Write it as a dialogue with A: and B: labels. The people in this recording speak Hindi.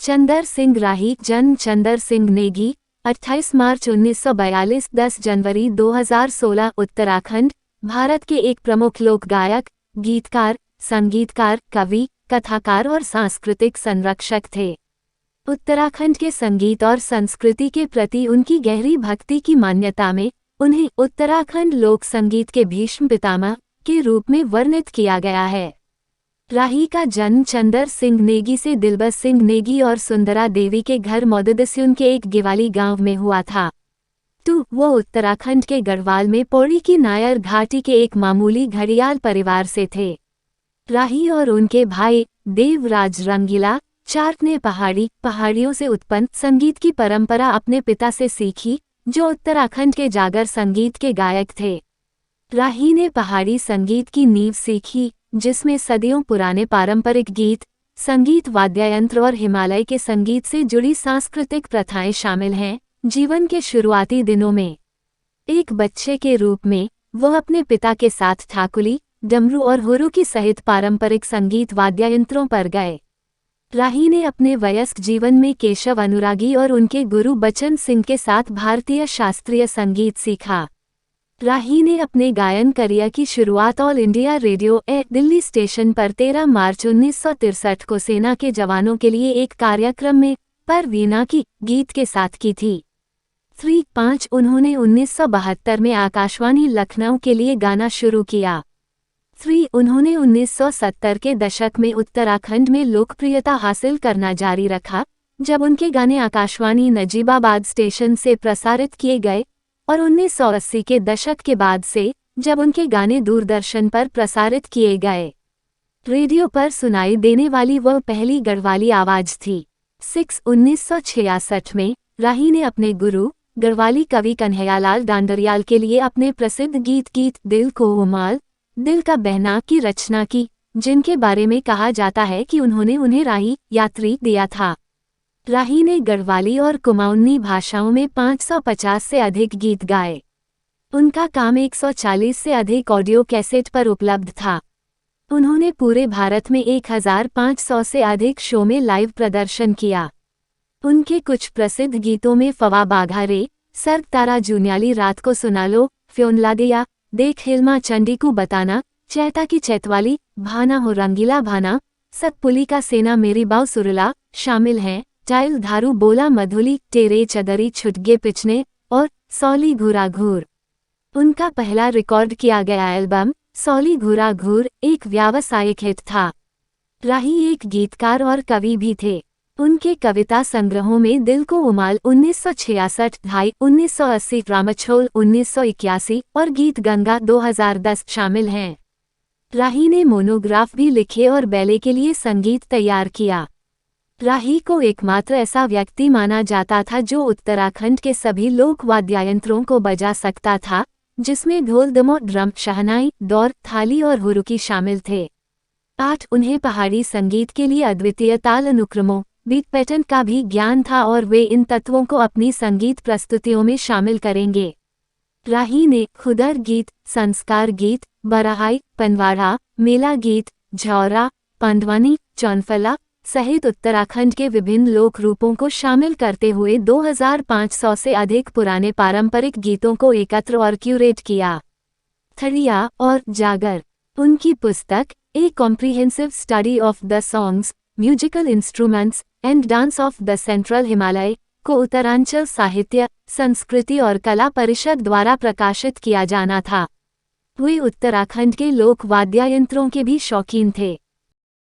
A: चंदर सिंह राही जन्म चंदर सिंह नेगी 28 मार्च 1942 10 जनवरी 2016 उत्तराखंड, भारत के एक प्रमुख लोक गायक, गीतकार, संगीतकार, कवि, कथाकार और सांस्कृतिक संरक्षक थे। उत्तराखंड के संगीत और संस्कृति के प्रति उनकी गहरी भक्ति की मान्यता में उन्हें उत्तराखंड लोक संगीत के भीष्म पितामह के रूप में वर्णित किया गया है। राही का जन्म चंदर सिंह नेगी से दिलबस सिंह नेगी और सुंदरा देवी के घर मौददस्यून के एक गिवाली गांव में हुआ था। वो उत्तराखंड के गढ़वाल में पौड़ी की नायर घाटी के एक मामूली घड़ियाल परिवार से थे। राही और उनके भाई देवराज रंगीला चार्क ने पहाड़ियों से उत्पन्न संगीत की परंपरा अपने पिता से सीखी, जो उत्तराखंड के जागर संगीत के गायक थे। राही ने पहाड़ी संगीत की नींव सीखी, जिसमें सदियों पुराने पारंपरिक गीत, संगीत, वाद्ययंत्र और हिमालय के संगीत से जुड़ी सांस्कृतिक प्रथाएं शामिल हैं। जीवन के शुरुआती दिनों में एक बच्चे के रूप में वह अपने पिता के साथ ठाकुली, डमरू और हुरुकी सहित पारंपरिक संगीत वाद्ययंत्रों पर गए। राही ने अपने वयस्क जीवन में केशव अनुरागी और उनके गुरु बचन सिंह के साथ भारतीय शास्त्रीय संगीत सीखा। राही ने अपने गायन करियर की शुरुआत all India radio Delhi station पर 13 मार्च 1963 को सेना के जवानों के लिए एक कार्यक्रम में पर वीणा की गीत के साथ की थी। 5 उन्होंने 1972 में आकाशवाणी लखनऊ के लिए गाना शुरू किया। उन्होंने 1970 के दशक में उत्तराखंड में लोकप्रियता हासिल करना जारी रखा, जब उनके गाने आकाशवाणी नजीबाबाद स्टेशन से प्रसारित किए गए, और 1980 के दशक के बाद से जब उनके गाने दूरदर्शन पर प्रसारित किए गए। रेडियो पर सुनाई देने वाली वह पहली गढ़वाली आवाज थी। 1966 में राही ने अपने गुरु गढ़वाली कवि कन्हैयालाल डांडरियाल के लिए अपने प्रसिद्ध गीत दिल को उमाल, दिल का बहना की रचना की, जिनके बारे में कहा जाता है कि उन्होंने उन्हें राही यात्री दिया था। राही ने गढ़वाली और कुमाऊनी भाषाओं में 550 से अधिक गीत गाए। उनका काम 140 से अधिक ऑडियो कैसेट पर उपलब्ध था। उन्होंने पूरे भारत में 1500 से अधिक शो में लाइव प्रदर्शन किया। उनके कुछ प्रसिद्ध गीतों में फवा बाघा रे, सर्ग तारा जून्याली रात को सुना लो, फ्योनला दिया, देख हिलमा चंडी को बताना, चैता की चैतवाली, भाना हो रंगीला भाना, सतपुली का सेना मेरी बाव सुरला शामिल हैं। टाइल धारू बोला मधुली, टेरे चदरी छुटगे पिछने और सौली घूरा घूर। उनका पहला रिकॉर्ड किया गया एल्बम सौली घूरा घूर एक व्यावसायिक हिट था। राही एक गीतकार और कवि भी थे। उनके कविता संग्रहों में दिल को उमाल 1966, ढाई 1980, रामछोल 1981 और गीत गंगा 2010 शामिल हैं। राही ने मोनोग्राफ भी लिखे और बैले के लिए संगीत तैयार किया। राही को एकमात्र ऐसा व्यक्ति माना जाता था जो उत्तराखंड के सभी लोक वाद्ययंत्रों को बजा सकता था, जिसमें ढोल, दमो, ड्रम, शहनाई, दौर, थाली और हुरुकी शामिल थे। 8 उन्हें पहाड़ी संगीत के लिए अद्वितीय ताल अनुक्रमों, बीट पैटर्न का भी ज्ञान था और वे इन तत्वों को अपनी संगीत प्रस्तुतियों में शामिल करेंगे। राही ने खुदर गीत, संस्कार गीत, बराहाई, पनवाड़ा, मेला गीत, झौरा, पंडवानी, चौनफला सहित उत्तराखंड के विभिन्न लोक रूपों को शामिल करते हुए 2500 से अधिक पुराने पारंपरिक गीतों को एकत्र और क्यूरेट किया। थड़िया और जागर उनकी पुस्तक a comprehensive study of the songs, musical instruments and dance of the central Himalaya को उत्तरांचल साहित्य, संस्कृति और कला परिषद द्वारा प्रकाशित किया जाना था। वे उत्तराखंड के लोक वाद्ययंत्रों के भी शौकीन थे।